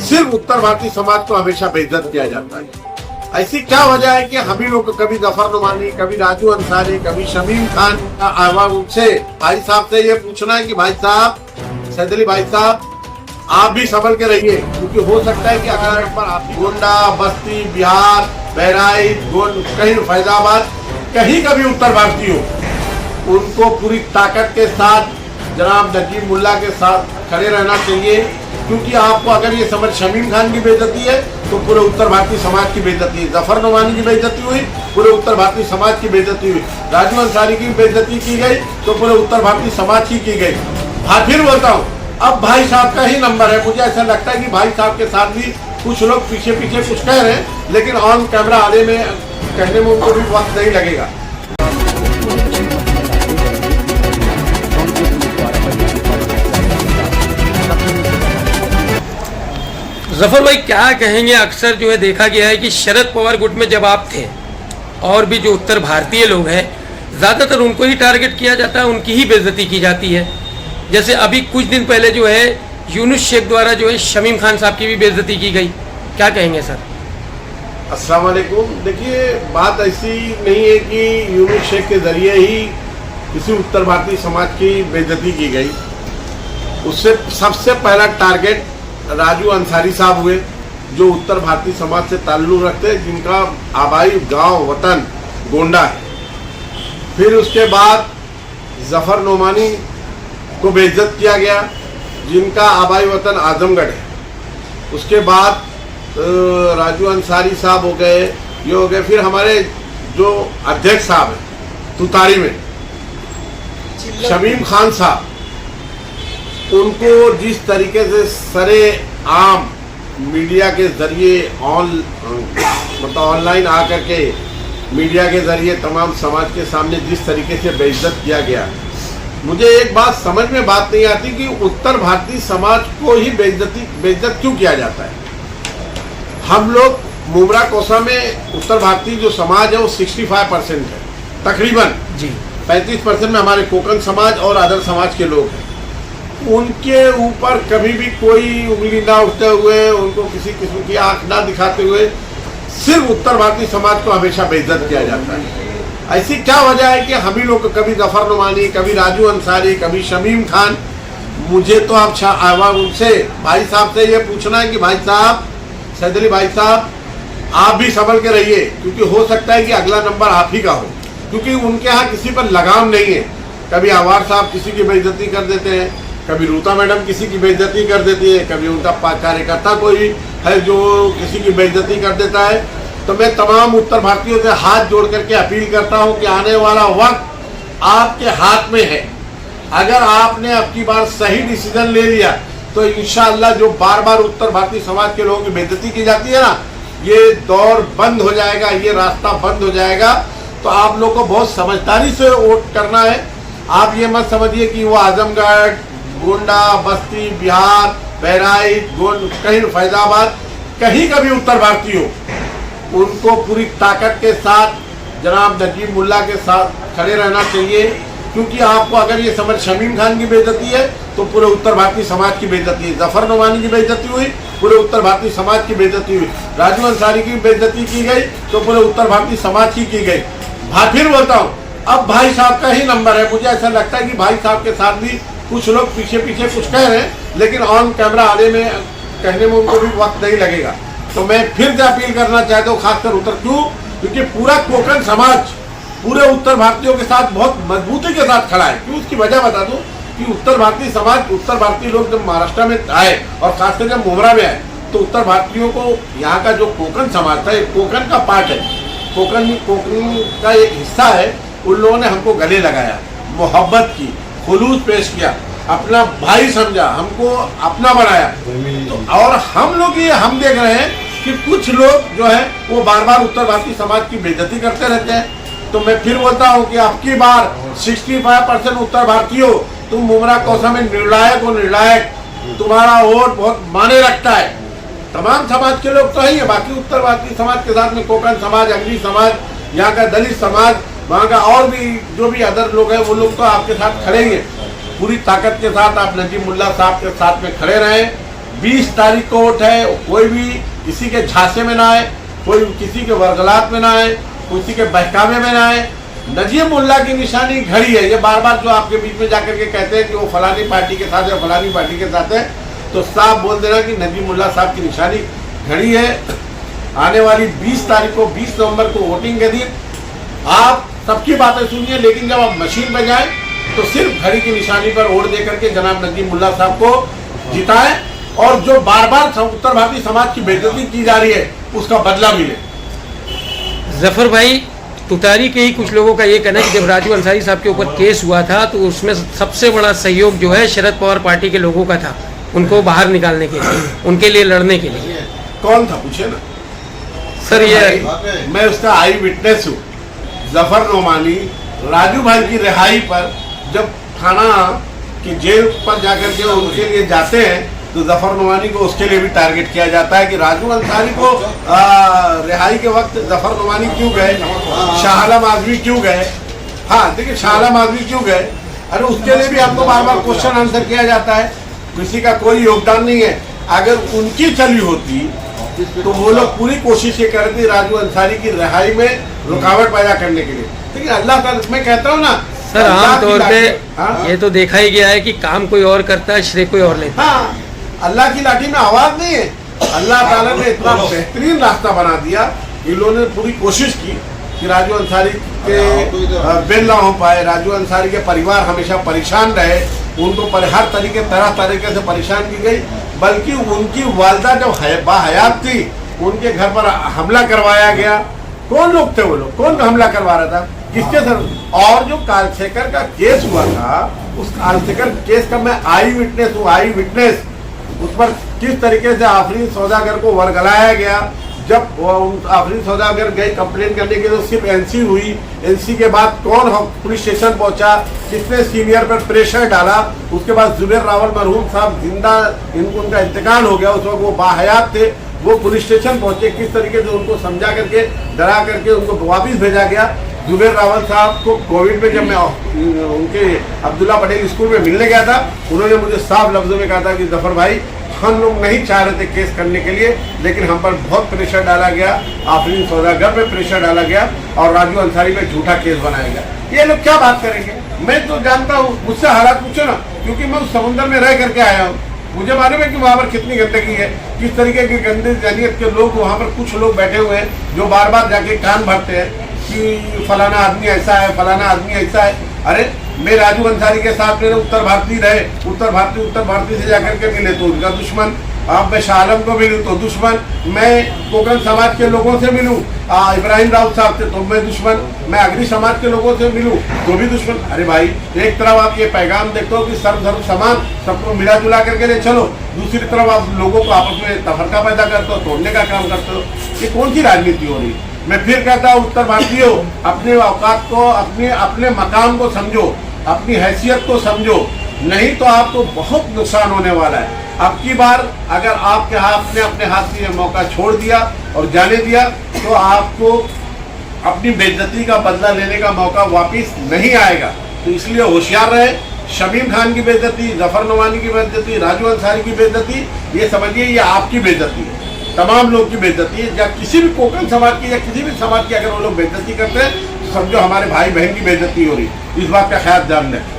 सिर्फ उत्तर भारतीय समाज को हमेशा बेइज्जत किया जाता है। ऐसी क्या वजह है कि हम ही लोग कभी जफर नुमानी, कभी राजू अंसारी, कभी शमीम खान का आवाज उनसे भाई साहब से ये पूछना है कि भाई साहब, सैद अली भाई साहब, आप भी संभल के रहिए, क्योंकि हो सकता है कि अगर पर आप गोंडा, बस्ती, बिहार, बहराइच, कहीं फैजाबाद, कहीं का भी उत्तर भारतीय हो, उनको पूरी ताकत के साथ जनाब नजीब मुल्ला के साथ खड़े रहना चाहिए। क्योंकि आपको अगर ये समझ शमीम खान की बेइज्जती है तो पूरे उत्तर भारतीय समाज की बेइज्जती है, जफर नुमानी की बेइज्जती हुई, पूरे उत्तर भारतीय समाज की बेइज्जती हुई, राजू अंसारी की बेइज्जती की गई तो पूरे उत्तर भारतीय समाज की गई। फिर बोलता हूँ, अब भाई साहब का ही नंबर है। मुझे ऐसा लगता है कि भाई साहब के साथ भी कुछ लोग पीछे पीछे कुछ कह रहे हैं, लेकिन ऑन कैमरा आने में कहने में उनको भी वक्त नहीं लगेगा। जफर भाई क्या कहेंगे, अक्सर जो है देखा गया है कि शरद पवार गुट में जब आप थे और भी जो उत्तर भारतीय लोग हैं ज़्यादातर उनको ही टारगेट किया जाता है, उनकी ही बेइज्जती की जाती है। जैसे अभी कुछ दिन पहले जो है यूनुस शेख द्वारा जो है शमीम खान साहब की भी बेइज्जती की गई, क्या कहेंगे सर? अस्सलाम वालेकुम। देखिए, बात ऐसी नहीं है कि यूनुस शेख के जरिए ही किसी उत्तर भारतीय समाज की बेइज्जती की गई। उससे सबसे पहला टारगेट राजू अंसारी साहब हुए, जो उत्तर भारतीय समाज से ताल्लुक़ रखते हैं, जिनका आबाई गांव वतन गोंडा है। फिर उसके बाद जफर नुमानी को बेइज्जत किया गया, जिनका आबाई वतन आजमगढ़ है। उसके बाद राजू अंसारी साहब हो गए, ये हो गए। फिर हमारे जो अध्यक्ष साहब हैं तुतारी में, शमीम खान साहब, उनको जिस तरीके से सरे आम मीडिया के जरिए मतलब ऑनलाइन आकर के मीडिया के जरिए तमाम समाज के सामने जिस तरीके से बेइज्जत किया गया, मुझे एक बात समझ में बात नहीं आती कि उत्तर भारतीय समाज को ही बेइज्जत क्यों किया जाता है। हम लोग मुमरा कोसा में उत्तर भारतीय जो समाज है वो 65% है तकरीबन जी। 35% में हमारे कोकन समाज और अदर समाज के लोग हैं। उनके ऊपर कभी भी कोई उंगली ना उठते हुए, उनको किसी किस्म की आंख ना दिखाते हुए सिर्फ उत्तर भारतीय समाज को हमेशा बेइज्जत किया जाता है। ऐसी क्या वजह है कि हम ही लोग कभी जफर नुमानी, कभी राजू अंसारी, कभी शमीम खान, मुझे तो आप उनसे भाई साहब से ये पूछना है कि भाई साहब, सैद अली भाई साहब, आप भी संभल के रहिए, क्योंकि हो सकता है कि अगला नंबर आप ही का हो। क्योंकि उनके यहाँ किसी पर लगाम नहीं है। कभी आवार साहब किसी की बेइज्जती कर देते हैं, कभी रूता मैडम किसी की बेइज्जती कर देती है, कभी उनका कार्यकर्ता कोई है जो किसी की बेइज्जती कर देता है। तो मैं तमाम उत्तर भारतीयों से हाथ जोड़ करके अपील करता हूं कि आने वाला वक्त आपके हाथ में है। अगर आपने अब की बार सही डिसीजन ले लिया तो इंशाअल्लाह जो बार बार उत्तर भारतीय समाज के लोगों की बेइज्जती की जाती है ना, ये दौर बंद हो जाएगा, ये रास्ता बंद हो जाएगा। तो आप लोग को बहुत समझदारी से वोट करना है। आप ये मत समझिए कि वो आजमगढ़, गोंडा, बस्ती, बिहार, बहराइच, कहीं फैजाबाद, कहीं का भी उत्तर भारतीय हो, उनको पूरी ताकत के साथ जनाब नजीब मुल्ला के साथ खड़े रहना चाहिए। क्योंकि आपको अगर ये समझ शमीम खान की बेइज्जती है तो पूरे उत्तर भारतीय समाज की बेइज्जती है, जफर नुमानी की बेइज्जती हुई, पूरे उत्तर भारतीय समाज की बेइज्जती हुई, राजू अंसारी की बेइज्जती की गई तो पूरे उत्तर भारतीय समाज की गई। फिर बोलता हूँ, अब भाई साहब का ही नंबर है। मुझे ऐसा लगता है कि भाई साहब के साथ भी कुछ लोग पीछे पीछे कुछ कह रहे हैं, लेकिन ऑन कैमरा आने में कहने में उनको भी वक्त नहीं लगेगा। तो मैं फिर से अपील करना चाहता हूँ, खासकर क्योंकि पूरा कोकण समाज पूरे उत्तर भारतीयों के साथ बहुत मजबूती के साथ खड़ा है। क्यों, उसकी वजह बता दूं कि उत्तर भारतीय समाज, उत्तर भारतीय लोग जब महाराष्ट्र में आए और खासकर जब मुमरा में आए तो उत्तर भारतीयों को यहाँ का जो कोकण समाज था, एक कोकण का पार्ट है, कोकण का एक हिस्सा है, उन लोगों ने हमको गले लगाया, मोहब्बत की, खुलूस पेश किया, अपना भाई समझा, हमको अपना बनाया। तो और हम लोग ये हम देख रहे हैं कि कुछ लोग जो है वो बार बार उत्तर भारतीय समाज की बेइज्जती करते रहते हैं। तो मैं फिर बोलता हूँ कि अब की बार 65% उत्तर भारतीयों, तुम मुमरा कोसा में निर्णायक हो, निर्णायक, तुम्हारा वोट बहुत माने रखता है। तमाम समाज के लोग तो है, बाकी उत्तर भारतीय समाज के साथ में कोकण समाज, अंग्रेजी समाज, यहाँ का दलित समाज, वहाँ का और भी जो भी अदर लोग हैं वो लोग तो आपके साथ खड़े हैं। पूरी ताकत के साथ आप नजीब मुल्ला साहब के साथ में खड़े रहें। 20 तारीख को वोट है, कोई भी किसी के झांसे में ना आए, कोई किसी के वर्गलात में ना आए, किसी के बहकावे में ना आए। नजीब मुल्ला की निशानी घड़ी है। ये बार बार जो आपके बीच में जाकर के कहते हैं कि वो फलानी पार्टी के साथ है, फलानी पार्टी के साथ है, तो साफ बोल देना कि नजीब मुल्ला साहब की निशानी घड़ी है। आने वाली 20 तारीख को, 20 नवंबर को वोटिंग के दिन आप सबकी बातें सुनिए, लेकिन जब आप मशीन में जाए तो सिर्फ घड़ी की निशानी पर वोट देकर के जनाब नजीब मुल्ला साहब को जिताएं, और जो बार बार उत्तर भारतीय समाज की बेइज्जती की जा रही है उसका बदला मिले। जफर भाई, तुतारी के ही कुछ लोगों का ये कहना है कि जब राजू अंसारी साहब के ऊपर केस हुआ था तो उसमें सबसे बड़ा सहयोग जो है शरद पवार पार्टी के लोगों का था, उनको बाहर निकालने के लिए, उनके लिए लड़ने के लिए। कौन था पूछे ना सर, ये मैं उसका आई विटनेस हूँ। जफर नोमानी राजू भाई की रिहाई पर जब थाना की जेल पर जाकर के उनके लिए जाते हैं तो जफर नोमानी को उसके लिए भी टारगेट किया जाता है कि राजू अंसारी को रिहाई के वक्त जफर नोमानी क्यों गए, शाह आलम आजमी क्यों गए। हाँ देखिए, शाह आलम आजमी क्यों गए, अरे उसके लिए भी हमको बार बार क्वेश्चन आंसर किया जाता है, किसी का कोई योगदान नहीं है। अगर उनकी चली होती तो वो लोग पूरी कोशिश ये करते राजू अंसारी की रिहाई में रुकावट पैदा करने के लिए। लेकिन अल्लाह ताला, मैं कहता हूँ ना सर, आमतौर पे ये तो देखा ही गया है कि काम कोई और करता है, श्रेय कोई और लेता है। हाँ, अल्लाह की लाठी में आवाज नहीं है। अल्लाह ताला ने इतना बेहतरीन रास्ता बना दिया, इन लोगों ने पूरी कोशिश की कि राजू अंसारी के बिल ना हो पाए, राजू अंसारी के परिवार हमेशा परेशान रहे, उनको हर तरह तरीके से परेशान की गई। बल्कि उनकी वालदा जब बाहयात थी उनके घर पर हमला करवाया गया। कौन लोग थे वो लोग, कौन हमला करवा रहा था, किसके सर? और जो कालसेकर का केस हुआ था, उस कालसेकर केस का मैं आई विटनेस हूँ, आई विटनेस। उस पर किस तरीके से आफरीन सौदागर को वर्गलाया गया। जब आफरीन सौदागर गए कंप्लेन करने के लिए तो सिर्फ एनसी हुई, एनसी के बाद कौन पुलिस स्टेशन पहुंचा, किसने सीनियर पर प्रेशर डाला। उसके बाद जुबेर रावल मरहूम साहब जिंदा, उनका इंतकाल हो गया, उस वक्त वो बाहयात थे, वो पुलिस स्टेशन पहुंचे, किस तरीके से उनको समझा करके, डरा करके उनको वापिस भेजा गया। जुबेर रावल साहब को कोविड में जब मैं उनके अब्दुल्ला पटेल स्कूल में मिलने गया था, उन्होंने मुझे साफ लफ्जों में कहा था कि जफर भाई, हम लोग नहीं चाह रहे थे केस करने के लिए, लेकिन हम पर बहुत प्रेशर डाला गया, आफरीन सौदागर पे प्रेशर डाला गया और राजू अंसारी पे झूठा केस बनाया गया। ये लोग क्या बात करेंगे? मैं तो जानता हूँ, मुझसे हालात पूछो ना, क्योंकि मैं उस समुद्र में रह करके आया हूँ। मुझे मालूम है कि वहाँ पर कितनी गंदगी है, किस तरीके की गंदी जहनीत के लोग वहाँ पर, कुछ लोग बैठे हुए हैं जो बार बार जाके कान भरते हैं कि फलाना आदमी ऐसा है, फलाना आदमी ऐसा है। अरे मैं राजू अंसारी के साथ मेरे उत्तर भारतीय रहे, उत्तर भारतीय से जाकर के मिले तो उनका दुश्मन, अब मैं शाह आलम को मिलूँ तो दुश्मन, मैं कोकन समाज के लोगों से मिलूँ, इब्राहिम राव साहब से तो मैं दुश्मन, मैं अग्री समाज के लोगों से मिलूँ तो भी दुश्मन। अरे भाई, एक तरफ आप ये पैगाम देखते हो कि सर्व धर्म समान, सबको मिला जुला करके ले चलो, दूसरी तरफ आप लोगों को आपस में तफरका पैदा करते हो, तोड़ने का काम करते हो। ये कौन सी राजनीति हो रही है? मैं फिर कहता हूँ, उत्तर भारतीयों, अपने औकात को, अपने मकाम को समझो, अपनी हैसियत को समझो, नहीं तो आपको बहुत नुकसान होने वाला है। अब की बार अगर आपके अपने हाथ से ये मौका छोड़ दिया और जाने दिया तो आपको अपनी बेइज्जती का बदला लेने का मौका वापिस नहीं आएगा। तो इसलिए होशियार रहे। शमीम खान की बेइज्जती, जफर नोमानी की बेइज्जती, राजू अंसारी की बेइज्जती, ये समझिए ये आपकी बेइज्जती है, तमाम लोग की बेइज्जती है। या किसी भी कोकन समाज की या किसी भी समाज की अगर वो लोग बेइज्जती करते हैं तो समझो हमारे भाई बहन की बेइज्जती हो रही। इस बात का ख्याल ध्यान रखें।